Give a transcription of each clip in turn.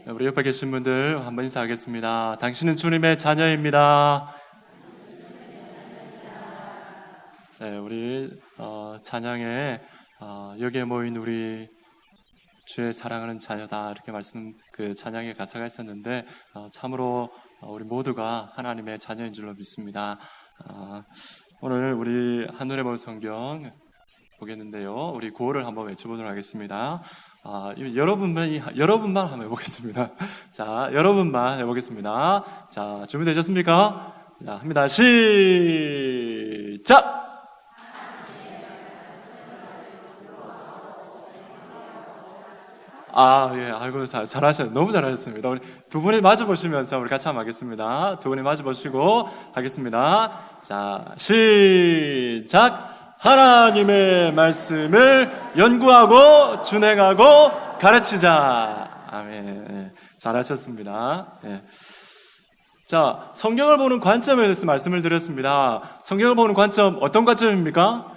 우리 옆에 계신 분들 한번 인사하겠습니다. 당신은 주님의 자녀입니다. 네, 우리 찬양에 여기에 모인 우리 주의 사랑하는 자녀다 이렇게 찬양의 가사가 있었는데 참으로 우리 모두가 하나님의 자녀인 줄로 믿습니다. 오늘 우리 한눈에 본 성경 보겠는데요. 우리 구호를 한번 외쳐보도록 하겠습니다. 여러분만 한번 해보겠습니다. 자, 여러분만 해보겠습니다. 자, 준비되셨습니까? 자, 합니다. 시작! 예, 아이고, 잘하셨어요. 너무 잘하셨습니다. 우리 두 분이 마주 보시면서 우리 같이 한번 하겠습니다. 두 분이 마주 보시고 하겠습니다. 자, 시작! 하나님의 말씀을 연구하고 준행하고 가르치자. 아멘. 잘하셨습니다. 예. 자, 성경을 보는 관점에 대해서 말씀을 드렸습니다. 성경을 보는 관점, 어떤 관점입니까?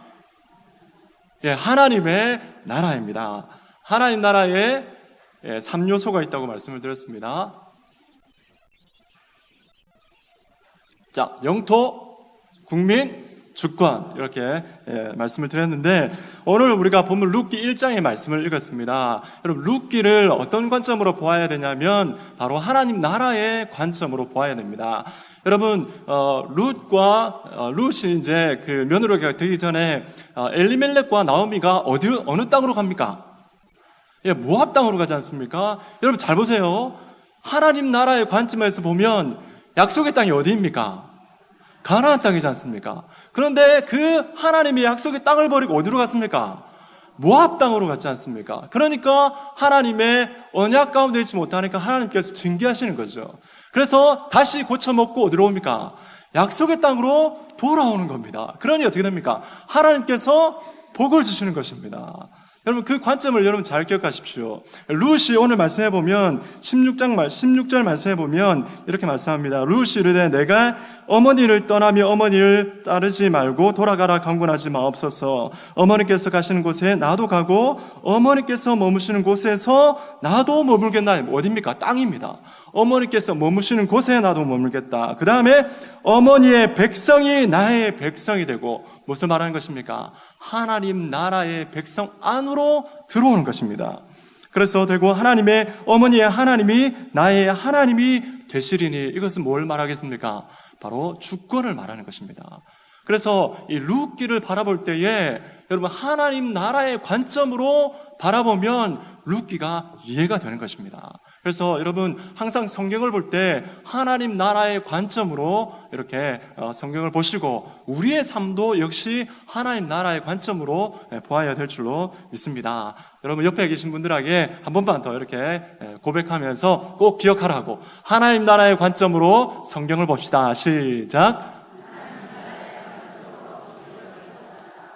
예, 하나님의 나라입니다. 하나님 나라에 3요소가 있다고 말씀을 드렸습니다. 자, 영토, 국민, 주권 이렇게 말씀을 드렸는데 오늘 우리가 본문 룻기 1장의 말씀을 읽었습니다. 여러분 룻기를 어떤 관점으로 보아야 되냐면 바로 하나님 나라의 관점으로 보아야 됩니다. 여러분 룻이 이제 그 며느리가 되기 전에 엘리멜렉과 나오미가 어느 땅으로 갑니까? 예, 모압 땅으로 가지 않습니까? 여러분 잘 보세요. 하나님 나라의 관점에서 보면 약속의 땅이 어디입니까? 가나안 땅이지 않습니까? 그런데 그 하나님의 약속의 땅을 버리고 어디로 갔습니까? 모압 땅으로 갔지 않습니까? 그러니까 하나님의 언약 가운데 있지 못하니까 하나님께서 징계하시는 거죠. 그래서 다시 고쳐먹고 어디로 옵니까? 약속의 땅으로 돌아오는 겁니다. 그러니 어떻게 됩니까? 하나님께서 복을 주시는 것입니다. 여러분 그 관점을 여러분 잘 기억하십시오. 룻이 오늘 말씀해 보면 16절 말씀해 보면 이렇게 말씀합니다. 룻이 이르되 내가 어머니를 떠나며 어머니를 따르지 말고 돌아가라 강권하지 마옵소서. 어머니께서 가시는 곳에 나도 가고 어머니께서 머무시는 곳에서 나도 머물겠나. 어디입니까? 땅입니다. 어머니께서 머무시는 곳에 나도 머물겠다. 그 다음에 어머니의 백성이 나의 백성이 되고 무엇을 말하는 것입니까? 하나님 나라의 백성 안으로 들어오는 것입니다. 그래서 되고 하나님의 어머니의 하나님이 나의 하나님이 되시리니 이것은 뭘 말하겠습니까? 바로 주권을 말하는 것입니다. 그래서 이 룻기를 바라볼 때에 여러분 하나님 나라의 관점으로 바라보면 룻기가 이해가 되는 것입니다. 그래서 여러분 항상 성경을 볼 때 하나님 나라의 관점으로 이렇게 성경을 보시고 우리의 삶도 역시 하나님 나라의 관점으로 보아야 될 줄로 믿습니다. 여러분 옆에 계신 분들에게 한 번만 더 이렇게 고백하면서 꼭 기억하라고 하나님 나라의 관점으로 성경을 봅시다. 시작.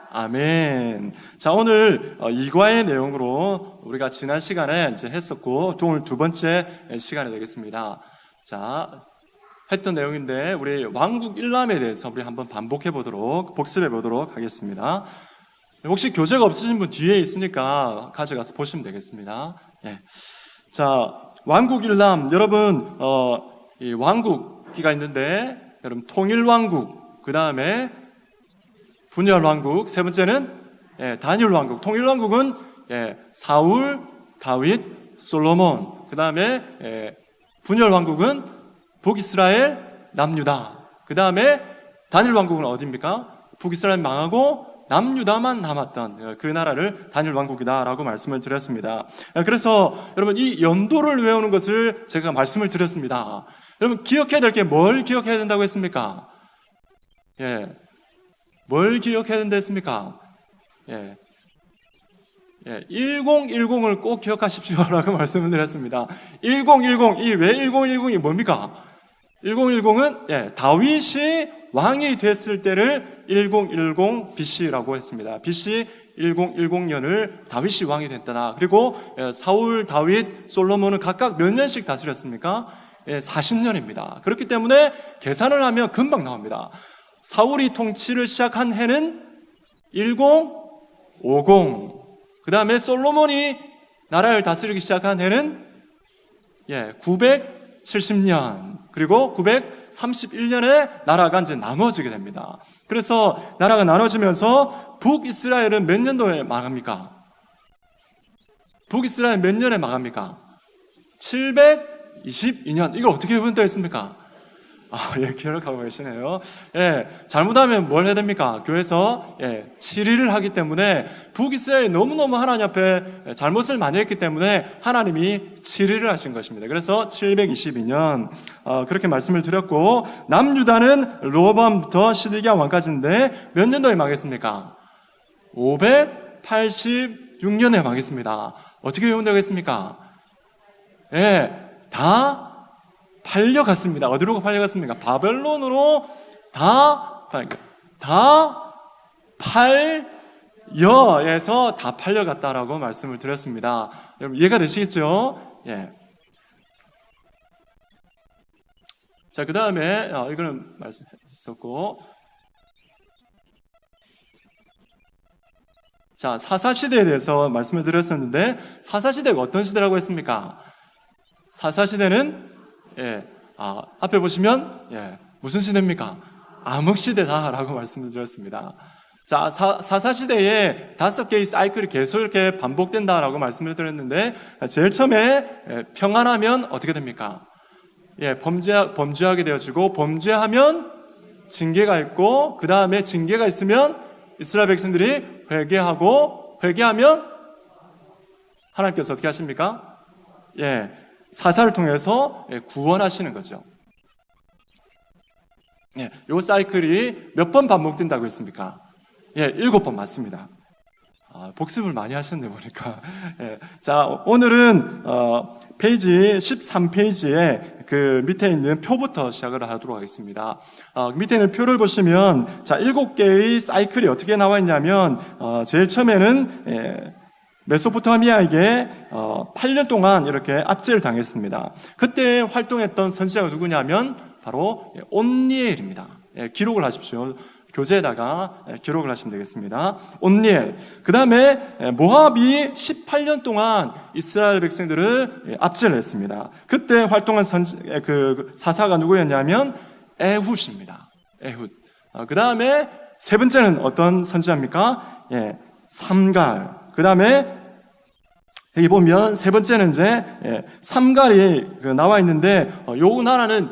아멘. 자, 오늘 이과의 내용으로 우리가 지난 시간에 이제 했었고, 오늘 두 번째 시간이 되겠습니다. 자, 했던 내용인데, 우리 왕국 일람에 대해서 우리 한번 복습해 보도록 하겠습니다. 혹시 교재가 없으신 분 뒤에 있으니까 가져가서 보시면 되겠습니다. 예. 자, 왕국 일람, 여러분, 이 왕국기가 있는데, 여러분, 통일왕국, 그 다음에 분열왕국, 세 번째는 단일왕국. 통일왕국은 사울, 다윗, 솔로몬. 그 다음에 분열왕국은 북이스라엘, 남유다. 그 다음에 단일왕국은 어디입니까? 북이스라엘 망하고 남유다만 남았던 그 나라를 단일왕국이다라고 말씀을 드렸습니다. 그래서 여러분 이 연도를 외우는 것을 제가 말씀을 드렸습니다. 여러분 기억해야 될 게 뭘 기억해야 된다고 했습니까? 뭘 기억해야 된다 했습니까? 1010을 꼭 기억하십시오라고 말씀을 드렸습니다. 1010, 왜 1010이 뭡니까? 1010은 다윗이 왕이 됐을 때를 1010 BC라고 했습니다. BC 1010년을 다윗이 왕이 됐다. 그리고 사울, 다윗, 솔로몬은 각각 몇 년씩 다스렸습니까? 40년입니다. 그렇기 때문에 계산을 하면 금방 나옵니다. 사울이 통치를 시작한 해는 1050. 그 다음에 솔로몬이 나라를 다스리기 시작한 해는 970년, 그리고 931년에 나라가 이제 나눠지게 됩니다. 그래서 나라가 나눠지면서 북이스라엘은 몇 년도에 망합니까? 북이스라엘 몇 년에 망합니까? 722년. 이걸 어떻게 분되어 있습니까? 기억하고 계시네요. 잘못하면 뭘 해야 됩니까? 교회에서 7일을 하기 때문에 북이스라엘이 너무너무 하나님 앞에 잘못을 많이 했기 때문에 하나님이 7일을 하신 것입니다. 그래서 722년 그렇게 말씀을 드렸고, 남유다는 로보암부터 시드기야 왕까지인데 몇 년도에 망했습니까? 586년에 망했습니다. 어떻게 외운다고 다 팔려갔습니다. 어디로 팔려갔습니까? 바벨론으로 팔려에서 다 팔려갔다라고 말씀을 드렸습니다. 여러분 이해가 되시겠죠? 자, 그 다음에 이거는 말씀했었고, 자, 사사시대에 대해서 말씀을 드렸었는데, 사사시대가 어떤 시대라고 했습니까? 사사시대는 앞에 보시면 무슨 시대입니까? 암흑시대다라고 말씀을 드렸습니다. 자, 사사시대에 5개의 사이클이 계속 이렇게 반복된다라고 말씀을 드렸는데, 제일 처음에 평안하면 어떻게 됩니까? 범죄하게 되어지고, 범죄하면 징계가 있고, 그 다음에 징계가 있으면 이스라엘 백성들이 회개하고, 회개하면 하나님께서 어떻게 하십니까? 사사를 통해서 구원하시는 거죠. 요 사이클이 몇 번 반복된다고 했습니까? 7번 맞습니다. 복습을 많이 하셨네 보니까. 자, 오늘은 페이지 13페이지에 그 밑에 있는 표부터 시작을 하도록 하겠습니다. 밑에 있는 표를 보시면, 자, 7개의 사이클이 어떻게 나와 있냐면, 제일 처음에는 메소포타미아에게 8년 동안 이렇게 압제를 당했습니다. 그때 활동했던 선지자가 누구냐면 바로 온니엘입니다. 기록을 하십시오. 교재에다가 기록을 하시면 되겠습니다. 온니엘. 그 다음에 모압이 18년 동안 이스라엘 백성들을 압제를 했습니다. 그때 활동한 사사가 누구였냐면 에훗입니다. 에훗. 그 다음에 세 번째는 어떤 선지자입니까? 삼갈. 그 다음에 여기 보면 세 번째는 이제 삼갈이 나와 있는데, 요 나라는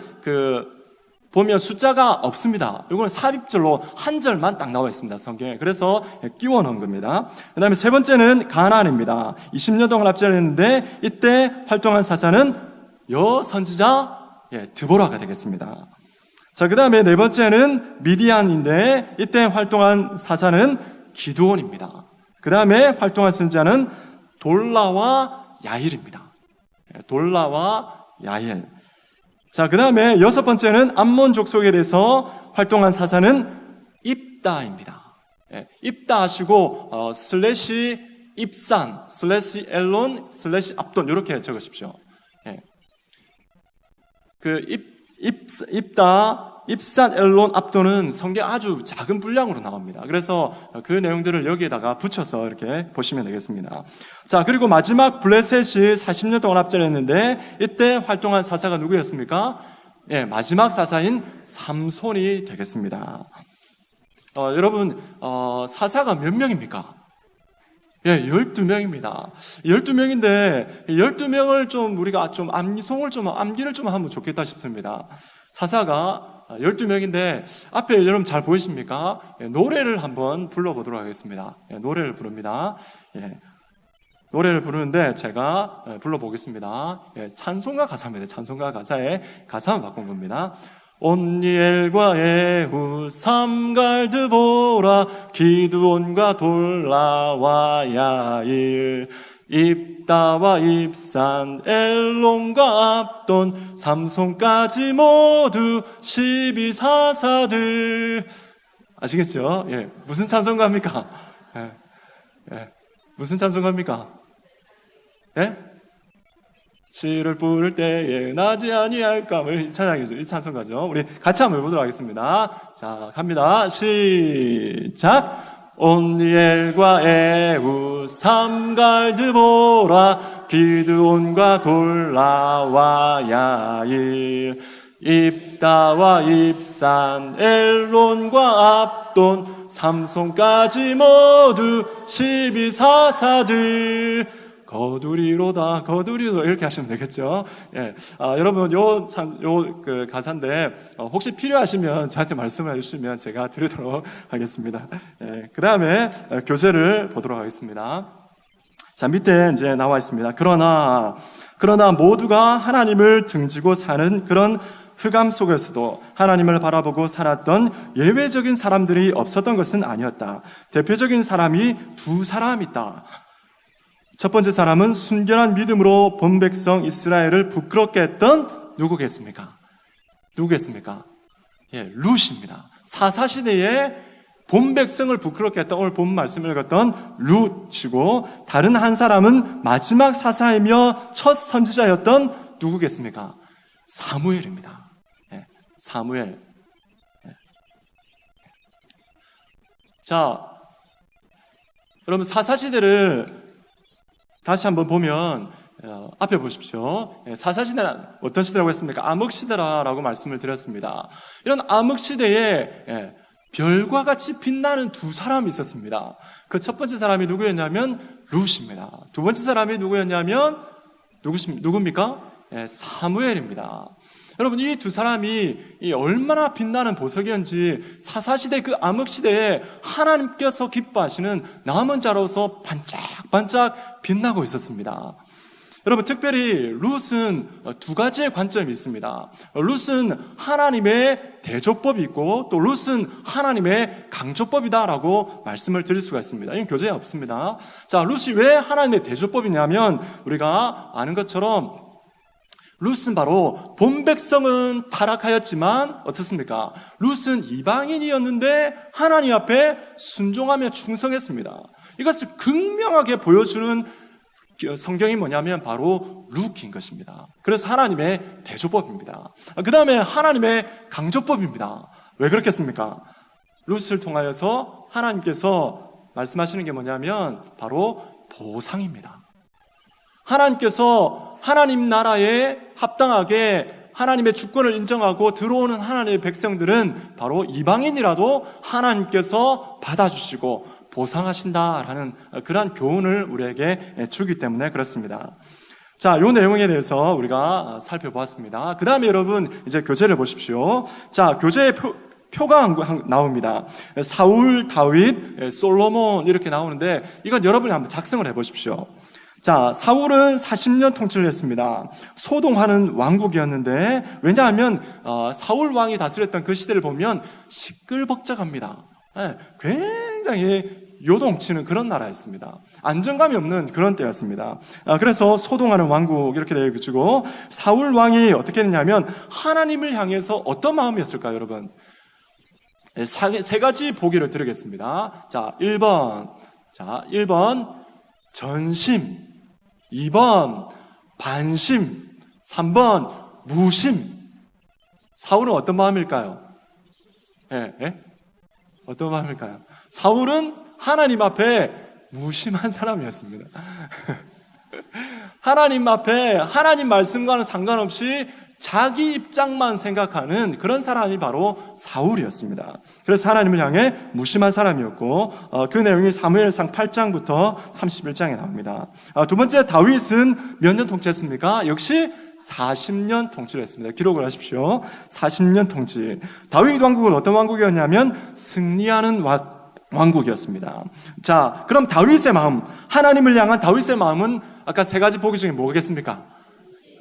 보면 숫자가 없습니다. 요거는 삽입절로 한 절만 딱 나와 있습니다, 성경에. 그래서 끼워 넣은 겁니다. 그 다음에 세 번째는 가나안입니다. 20년 동안 압제를 했는데, 이때 활동한 사사는 여선지자 드보라가 되겠습니다. 자, 그 다음에 네 번째는 미디안인데, 이때 활동한 사사는 기드온입니다. 그 다음에 활동한 선지자는 돌라와 야일입니다. 돌라와 야일. 자, 그 다음에 여섯 번째는 암몬 족속에 대해서 활동한 사사는 입다입니다. 입다 하시고 슬래시 입산, 슬래시 엘론, 슬래시 압돈 이렇게 적으십시오. 입다, 입산, 엘론, 압도는 성경 아주 작은 분량으로 나옵니다. 그래서 그 내용들을 여기에다가 붙여서 이렇게 보시면 되겠습니다. 자, 그리고 마지막 블레셋이 40년 동안 압제를 했는데, 이때 활동한 사사가 누구였습니까? 마지막 사사인 삼손이 되겠습니다. 여러분, 사사가 몇 명입니까? 12명입니다. 12명인데, 12명을 좀 우리가 좀 암기를 좀 하면 좋겠다 싶습니다. 사사가 12명인데, 앞에 여러분 잘 보이십니까? 노래를 한번 불러보도록 하겠습니다. 노래를 부릅니다. 노래를 부르는데 제가 불러보겠습니다. 찬송가 가사입니다. 찬송가 가사에 가사만 바꾼 겁니다. 온니엘과 에훗, 삼갈, 드보라, 기드온과 돌라와 야일, 입다와 입산, 엘론과 압돈, 삼손까지 모두 12사사들. 아시겠죠? 무슨 찬송가입니까? 무슨 찬송가입니까? 시를 부를 때에 나지 아니할까을 이 찬양이죠. 이 찬송가죠. 우리 같이 한번 해보도록 하겠습니다. 자, 갑니다. 시작. 온니엘과 에훗, 삼갈, 드보라, 기드온과 돌라와 야일, 입다와 입산, 엘론과 압돈, 삼손까지 모두 12사사들. 거두리로다, 거두리로 이렇게 하시면 되겠죠. 예, 여러분 그 가사인데 혹시 필요하시면 저한테 말씀을 해주시면 제가 드리도록 하겠습니다. 예, 그 다음에 교재를 보도록 하겠습니다. 자, 밑에 이제 나와 있습니다. 그러나 모두가 하나님을 등지고 사는 그런 흑암 속에서도 하나님을 바라보고 살았던 예외적인 사람들이 없었던 것은 아니었다. 대표적인 사람이 두 사람 있다. 첫 번째 사람은 순결한 믿음으로 본 백성 이스라엘을 부끄럽게 했던 누구겠습니까? 예, 룻입니다. 사사시대에 본 백성을 부끄럽게 했던, 오늘 본 말씀을 읽었던 룻이고, 다른 한 사람은 마지막 사사이며 첫 선지자였던 누구겠습니까? 사무엘입니다. 예, 사무엘. 예. 자, 여러분 사사시대를 다시 한번 보면 앞에 보십시오. 사사시대는 어떤 시대라고 했습니까? 암흑시대라고 말씀을 드렸습니다. 이런 암흑시대에 별과 같이 빛나는 두 사람이 있었습니다. 그 첫 번째 사람이 누구였냐면 룻입니다. 두 번째 사람이 누구였냐면 누굽니까? 사무엘입니다. 여러분, 이 두 사람이 얼마나 빛나는 보석이었는지 사사시대 그 암흑시대에 하나님께서 기뻐하시는 남은 자로서 반짝반짝 빛나고 있었습니다. 여러분, 특별히 룻은 두 가지의 관점이 있습니다. 룻은 하나님의 대조법이 있고 또 룻은 하나님의 강조법이다라고 말씀을 드릴 수가 있습니다. 이건 교재에 없습니다. 자, 룻이 왜 하나님의 대조법이냐면 우리가 아는 것처럼 룻은 바로 본 백성은 타락하였지만 어떻습니까? 룻은 이방인이었는데 하나님 앞에 순종하며 충성했습니다. 이것을 극명하게 보여주는 성경이 뭐냐면 바로 룻인 것입니다. 그래서 하나님의 대조법입니다. 그 다음에 하나님의 강조법입니다. 왜 그렇겠습니까? 룻을 통하여서 하나님께서 말씀하시는 게 뭐냐면 바로 보상입니다. 하나님께서 하나님 나라에 합당하게 하나님의 주권을 인정하고 들어오는 하나님의 백성들은 바로 이방인이라도 하나님께서 받아주시고 보상하신다라는 그러한 교훈을 우리에게 주기 때문에 그렇습니다. 자, 이 내용에 대해서 우리가 살펴보았습니다. 그 다음에 여러분 이제 교재를 보십시오. 자, 교재에 표가 나옵니다. 사울, 다윗, 솔로몬 이렇게 나오는데 이건 여러분이 한번 작성을 해보십시오. 자, 사울은 40년 통치를 했습니다. 소동하는 왕국이었는데 왜냐하면 사울 왕이 다스렸던 그 시대를 보면 시끌벅적합니다. 굉장히 요동치는 그런 나라였습니다. 안정감이 없는 그런 때였습니다. 그래서 소동하는 왕국 이렇게 되어 있고 사울 왕이 어떻게 했냐면 하나님을 향해서 어떤 마음이었을까요, 여러분? 세 가지 보기를 드리겠습니다. 자, 1번 전심, 2번 반심, 3번 무심. 사울은 어떤 마음일까요? 어떤 마음일까요? 사울은 하나님 앞에 무심한 사람이었습니다. 하나님 앞에 하나님 말씀과는 상관없이 자기 입장만 생각하는 그런 사람이 바로 사울이었습니다. 그래서 하나님을 향해 무심한 사람이었고 그 내용이 사무엘상 8장부터 31장에 나옵니다. 두 번째, 다윗은 몇 년 통치했습니까? 역시 40년 통치를 했습니다. 기록을 하십시오. 40년 통치. 다윗 왕국은 어떤 왕국이었냐면 승리하는 왕국이었습니다. 자, 그럼 다윗의 마음, 하나님을 향한 다윗의 마음은 아까 세 가지 보기 중에 뭐겠습니까?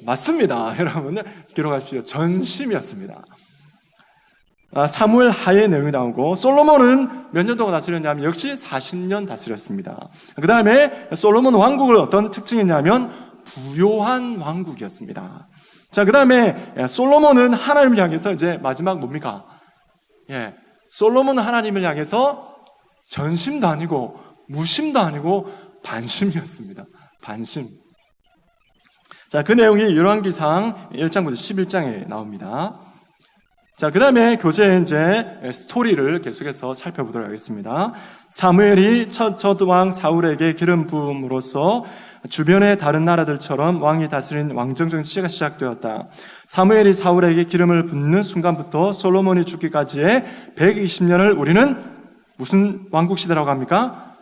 맞습니다. 여러분 기록하십시오. 전심이었습니다. 사무엘 하의 내용이 나오고 솔로몬은 몇 년 동안 다스렸냐면 역시 40년 다스렸습니다. 그 다음에 솔로몬 왕국을 어떤 특징이 있냐면 부요한 왕국이었습니다. 자, 그 다음에 솔로몬은 하나님을 향해서 이제 마지막 뭡니까? 솔로몬은 하나님을 향해서 전심도 아니고 무심도 아니고 반심이었습니다. 반심. 자, 그 내용이 열왕기상 1장부터 11장에 나옵니다. 자, 그 다음에 교재에 이제 스토리를 계속해서 살펴보도록 하겠습니다. 사무엘이 첫 왕 사울에게 기름 부음으로써 주변의 다른 나라들처럼 왕이 다스린 왕정 정치가 시작되었다. 사무엘이 사울에게 기름을 붓는 순간부터 솔로몬이 죽기까지의 120년을 우리는 무슨 왕국 시대라고 합니까?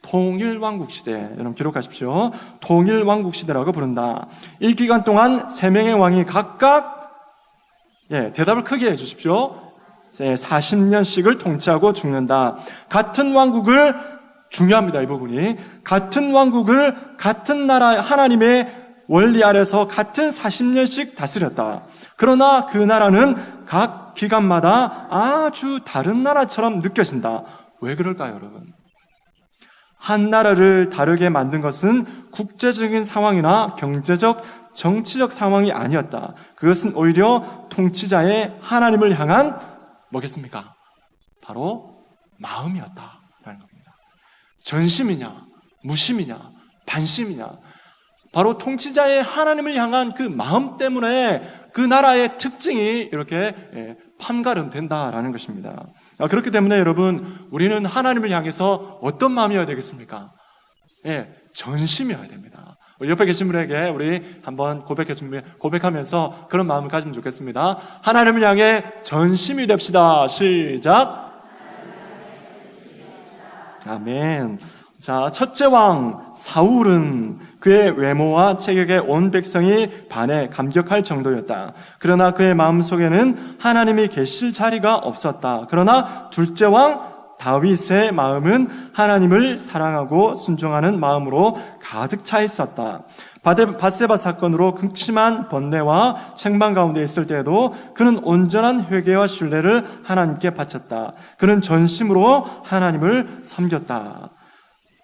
통일 왕국 시대. 여러분 기록하십시오. 통일 왕국 시대라고 부른다. 이 기간 동안 3명의 왕이 각각 대답을 크게 해주십시오. 40년씩을 통치하고 죽는다. 같은 왕국을, 중요합니다, 이 부분이. 같은 왕국을 같은 나라 하나님의 원리 아래서 같은 40년씩 다스렸다. 그러나 그 나라는 각 기간마다 아주 다른 나라처럼 느껴진다. 왜 그럴까요, 여러분? 한 나라를 다르게 만든 것은 국제적인 상황이나 경제적, 정치적 상황이 아니었다. 그것은 오히려 통치자의 하나님을 향한 뭐겠습니까? 바로 마음이었다라는 겁니다. 전심이냐, 무심이냐, 반심이냐, 바로 통치자의 하나님을 향한 그 마음 때문에 그 나라의 특징이 이렇게 판가름된다라는 것입니다. 그렇기 때문에 여러분, 우리는 하나님을 향해서 어떤 마음이어야 되겠습니까? 전심이어야 됩니다. 옆에 계신 분에게 우리 한번 고백하면서 그런 마음을 가지면 좋겠습니다. 하나님을 향해 전심이 됩시다. 시작. 아멘. 자, 첫째 왕 사울은 그의 외모와 체격에 온 백성이 반해 감격할 정도였다. 그러나 그의 마음속에는 하나님이 계실 자리가 없었다. 그러나 둘째 왕 다윗의 마음은 하나님을 사랑하고 순종하는 마음으로 가득 차 있었다. 밧세바 사건으로 극심한 번뇌와 책망 가운데 있을 때에도 그는 온전한 회개와 신뢰를 하나님께 바쳤다. 그는 전심으로 하나님을 섬겼다.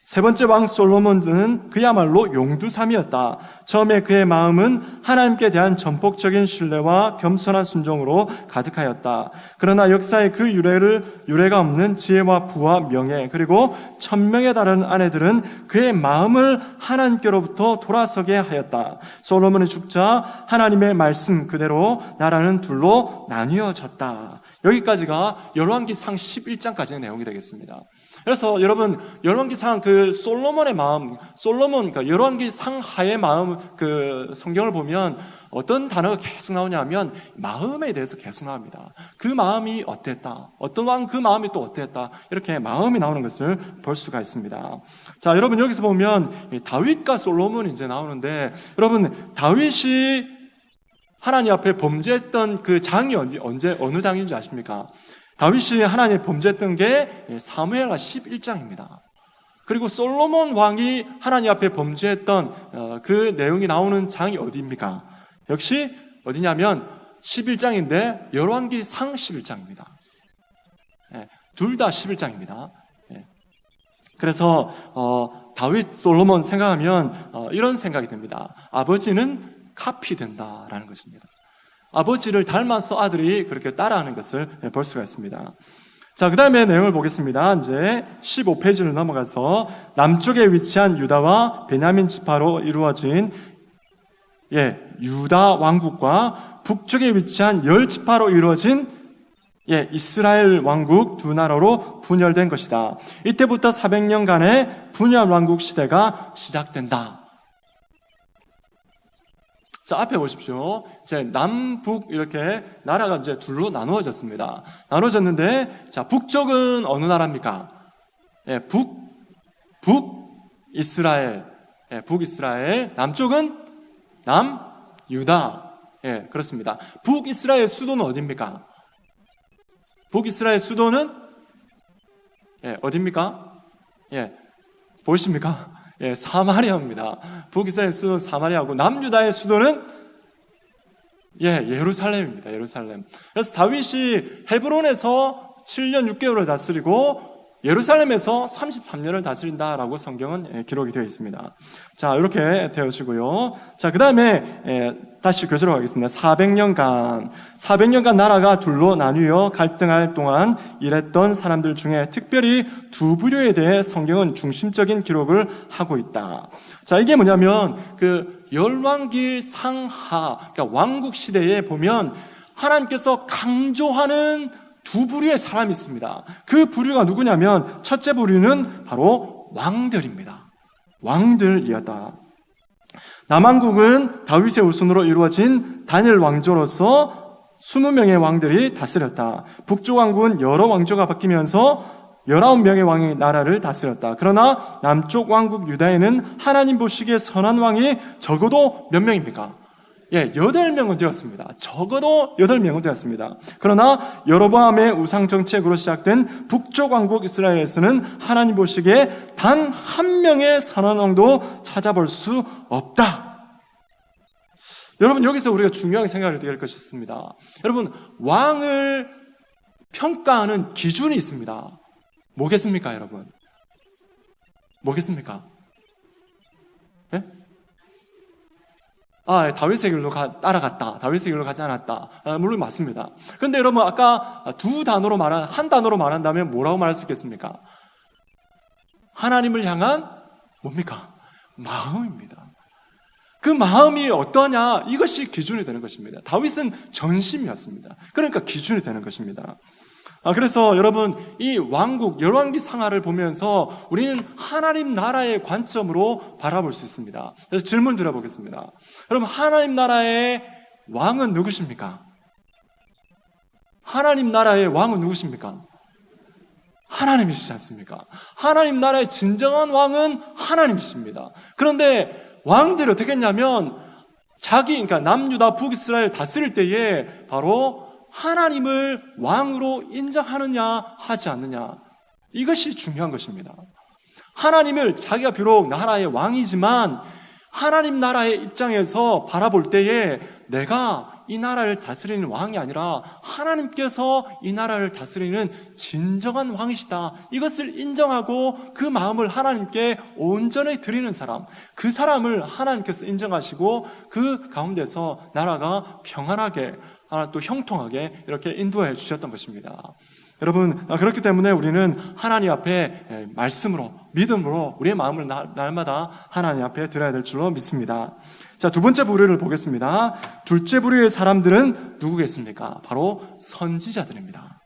세 번째 왕 솔로몬은 그야말로 용두삼이었다. 처음에 그의 마음은 하나님께 대한 전폭적인 신뢰와 겸손한 순종으로 가득하였다. 그러나 역사의 그 유례가 없는 지혜와 부와 명예, 그리고 1000명에 달하는 아내들은 그의 마음을 하나님께로부터 돌아서게 하였다. 솔로몬이 죽자 하나님의 말씀 그대로 나라는 둘로 나뉘어졌다. 여기까지가 열왕기상 11장까지의 내용이 되겠습니다. 그래서 여러분, 열왕기상 그 솔로몬의 마음, 그러니까 열왕기상 하의 마음, 그 성경을 보면 어떤 단어가 계속 나오냐면 마음에 대해서 계속 나옵니다. 그 마음이 어땠다. 어떤 왕 그 마음이 또 어땠다. 이렇게 마음이 나오는 것을 볼 수가 있습니다. 자, 여러분 여기서 보면 다윗과 솔로몬이 이제 나오는데, 여러분 다윗이 하나님 앞에 범죄했던 그 장이 어느 장인지 아십니까? 다윗이 하나님 범죄했던 게 사무엘하 11장입니다. 그리고 솔로몬 왕이 하나님 앞에 범죄했던 그 내용이 나오는 장이 어디입니까? 역시 어디냐면 11장인데 열왕기상 11장입니다. 둘 다 11장입니다. 그래서 다윗, 솔로몬 생각하면 이런 생각이 듭니다. 아버지는 카피된다라는 것입니다. 아버지를 닮아서 아들이 그렇게 따라하는 것을 볼 수가 있습니다. 자, 그 다음에 내용을 보겠습니다. 이제 15페이지를 넘어가서 남쪽에 위치한 유다와 베냐민 지파로 이루어진 유다 왕국과 북쪽에 위치한 10지파로 이루어진 이스라엘 왕국 두 나라로 분열된 것이다. 이때부터 400년간의 분열 왕국 시대가 시작된다. 자, 앞에 보십시오. 이제 남북 이렇게 나라가 이제 둘로 나누어졌습니다. 나누어졌는데, 자, 북쪽은 어느 나라입니까? 북이스라엘. 북이스라엘. 남쪽은 남유다. 그렇습니다. 북이스라엘 수도는 어디입니까? 북이스라엘 수도는 어디입니까? 보이십니까? 사마리아입니다. 북이스라엘 수도는 사마리아고 남유다의 수도는 예루살렘입니다. 예루살렘. 그래서 다윗이 헤브론에서 7년 6개월을 다스리고 예루살렘에서 33년을 다스린다라고 성경은 기록이 되어 있습니다. 자, 이렇게 되어지고요. 자, 그 다음에 다시 교재로 가겠습니다. 400년간 나라가 둘로 나뉘어 갈등할 동안 일했던 사람들 중에 특별히 두 부류에 대해 성경은 중심적인 기록을 하고 있다. 자, 이게 뭐냐면 그 열왕기 상하, 그러니까 왕국 시대에 보면 하나님께서 강조하는 두 부류의 사람이 있습니다. 그 부류가 누구냐면 첫째 부류는 바로 왕들입니다. 왕들이었다. 남왕국은 다윗의 후손으로 이루어진 단일 왕조로서 20명의 왕들이 다스렸다. 북쪽 왕국은 여러 왕조가 바뀌면서 19명의 왕이 나라를 다스렸다. 그러나 남쪽 왕국 유다에는 하나님 보시기에 선한 왕이 적어도 몇 명입니까? 8명은 되었습니다. 적어도 8명은 되었습니다. 그러나 여로보암의 우상 정책으로 시작된 북쪽 왕국 이스라엘에서는 하나님 보시기에 단 한 명의 선한 왕도 찾아볼 수 없다. 여러분, 여기서 우리가 중요하게 생각을 해야 될 것이 있습니다. 여러분, 왕을 평가하는 기준이 있습니다. 뭐겠습니까, 여러분? 뭐겠습니까? 예? 다윗의 길로 따라갔다. 다윗의 길로 가지 않았다. 물론 맞습니다. 그런데 여러분, 아까 한 단어로 말한다면 뭐라고 말할 수 있겠습니까? 하나님을 향한 뭡니까? 마음입니다. 그 마음이 어떠냐? 이것이 기준이 되는 것입니다. 다윗은 전심이었습니다. 그러니까 기준이 되는 것입니다. 그래서 여러분, 이 왕국, 열왕기 상하를 보면서 우리는 하나님 나라의 관점으로 바라볼 수 있습니다. 그래서 질문 드려보겠습니다. 여러분, 하나님 나라의 왕은 누구십니까? 하나님 나라의 왕은 누구십니까? 하나님이시지 않습니까? 하나님 나라의 진정한 왕은 하나님이십니다. 그런데 왕들이 어떻게 했냐면 그러니까 남유다 북이스라엘 다스릴 때에 바로 하나님을 왕으로 인정하느냐 하지 않느냐, 이것이 중요한 것입니다. 하나님을 자기가 비록 나라의 왕이지만 하나님 나라의 입장에서 바라볼 때에 내가 이 나라를 다스리는 왕이 아니라 하나님께서 이 나라를 다스리는 진정한 왕이시다, 이것을 인정하고 그 마음을 하나님께 온전히 드리는 사람, 그 사람을 하나님께서 인정하시고 그 가운데서 나라가 평안하게 또 형통하게 이렇게 인도해 주셨던 것입니다. 여러분, 그렇기 때문에 우리는 하나님 앞에 말씀으로, 믿음으로 우리의 마음을 날마다 하나님 앞에 드려야 될 줄로 믿습니다. 자, 두 번째 부류를 보겠습니다. 둘째 부류의 사람들은 누구겠습니까? 바로 선지자들입니다.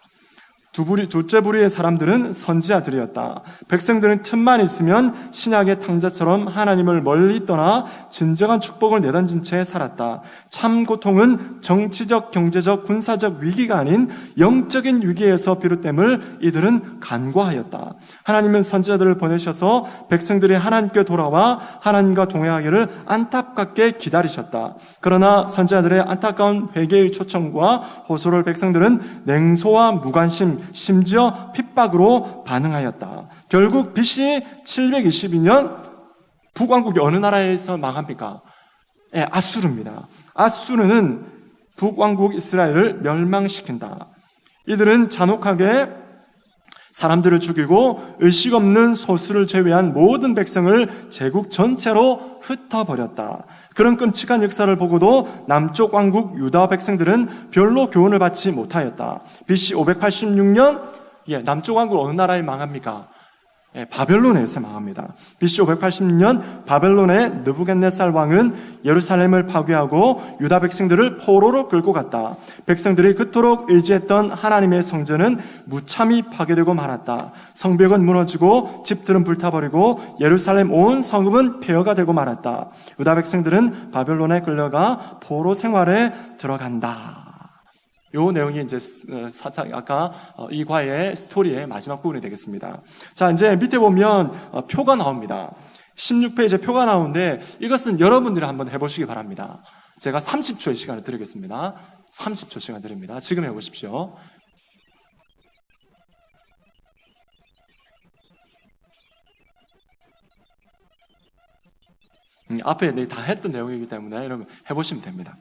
둘째 부류의 사람들은 선지자들이었다. 백성들은 틈만 있으면 신약의 탕자처럼 하나님을 멀리 떠나 진정한 축복을 내던진 채 살았다. 참 고통은 정치적, 경제적, 군사적 위기가 아닌 영적인 위기에서 비롯됨을 이들은 간과하였다. 하나님은 선지자들을 보내셔서 백성들이 하나님께 돌아와 하나님과 동행하기를 안타깝게 기다리셨다. 그러나 선지자들의 안타까운 회개의 초청과 호소를 백성들은 냉소와 무관심, 심지어 핍박으로 반응하였다. 결국 BC 722년 북왕국이 어느 나라에서 망합니까? 아수르입니다. 아수르는 북왕국 이스라엘을 멸망시킨다. 이들은 잔혹하게 사람들을 죽이고 의식 없는 소수를 제외한 모든 백성을 제국 전체로 흩어버렸다. 그런 끔찍한 역사를 보고도 남쪽 왕국 유다 백성들은 별로 교훈을 받지 못하였다. BC 586년 남쪽 왕국 어느 나라에 망합니까? 바벨론에서 망합니다. BC 586년 바벨론의 느부갓네살 왕은 예루살렘을 파괴하고 유다 백성들을 포로로 끌고 갔다. 백성들이 그토록 의지했던 하나님의 성전은 무참히 파괴되고 말았다. 성벽은 무너지고 집들은 불타버리고 예루살렘 온 성읍은 폐허가 되고 말았다. 유다 백성들은 바벨론에 끌려가 포로 생활에 들어간다. 요 내용이 이제 아까 이 과의 스토리의 마지막 부분이 되겠습니다. 자, 이제 밑에 보면 표가 나옵니다. 16페이지에 표가 나오는데 이것은 여러분들이 한번 해보시기 바랍니다. 제가 30초의 시간을 드리겠습니다. 30초 시간 드립니다. 지금 해보십시오. 앞에 다 했던 내용이기 때문에 여러분 해보시면 됩니다.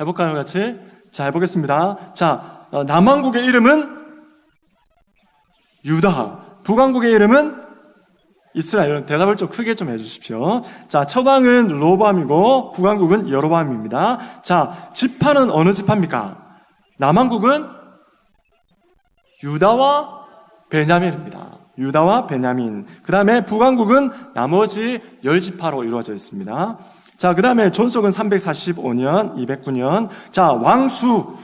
해볼까요, 같이? 자, 해보겠습니다. 자, 남왕국의 이름은 유다, 북왕국의 이름은 이스라엘. 대답을 좀 크게 좀 해주십시오. 자, 첫 왕은 로보암이고 북왕국은 여로보암입니다. 자, 지파는 어느 지파입니까? 남왕국은 유다와 베냐민입니다. 유다와 베냐민. 그 다음에 북왕국은 나머지 10지파로 이루어져 있습니다. 자, 그 다음에 존속은 345년, 209년. 자, 왕수.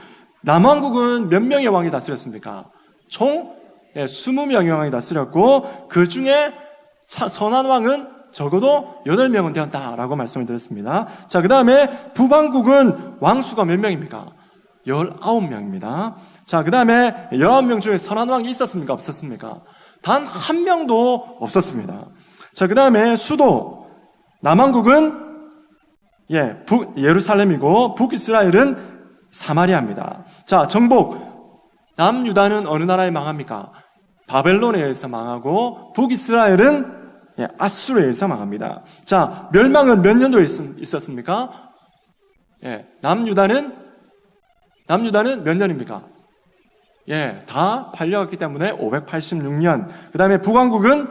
남왕국은 몇 명의 왕이 다스렸습니까? 총 20명의 왕이 다스렸고 그 중에 선한 왕은 적어도 8명은 되었다라고 말씀을 드렸습니다. 자, 그 다음에 북왕국은 왕수가 몇 명입니까? 19명입니다. 자, 그 다음에 19명 중에 선한 왕이 있었습니까? 없었습니까? 단 한 명도 없었습니다. 자, 그 다음에 수도 남왕국은 예루살렘이고 북이스라엘은 사마리아입니다. 자, 정복 남유다는 어느 나라에 망합니까? 바벨론에 의해서 망하고 북이스라엘은 아수르에 의해서 망합니다. 자, 멸망은 몇 년도에 있었습니까? 남유다는 몇 년입니까? 다 팔려갔기 때문에 586년. 그 다음에 북왕국은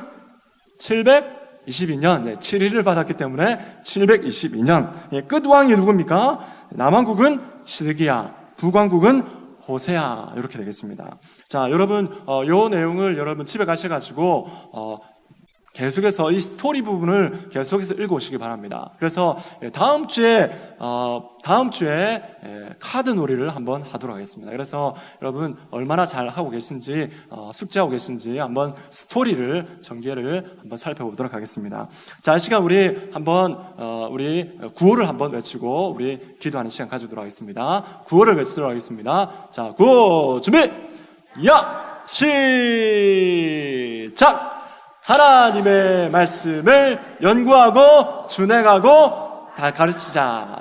722년, 7위를 받았기 때문에 722년. 끝왕이 누굽니까? 남왕국은 시드기야, 북왕국은 호세아. 이렇게 되겠습니다. 자, 여러분, 요 내용을 여러분 집에 가셔가지고, 계속해서 이 스토리 부분을 계속해서 읽어오시기 바랍니다. 그래서 다음 주에 카드 놀이를 한번 하도록 하겠습니다. 그래서 여러분 얼마나 잘 하고 계신지, 숙제하고 계신지 한번 스토리를 전개를 한번 살펴보도록 하겠습니다. 자, 이 시간 우리 한번 우리 구호를 한번 외치고 우리 기도하는 시간 가지도록 하겠습니다. 구호를 외치도록 하겠습니다. 자, 구호 준비, 시작. 하나님의 말씀을 연구하고 준행하고 다 가르치자.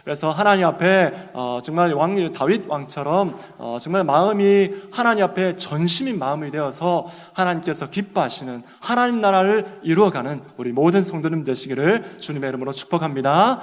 그래서 하나님 앞에 정말 다윗 왕처럼 정말 마음이 하나님 앞에 전심인 마음이 되어서 하나님께서 기뻐하시는 하나님 나라를 이루어가는 우리 모든 성도님 되시기를 주님의 이름으로 축복합니다.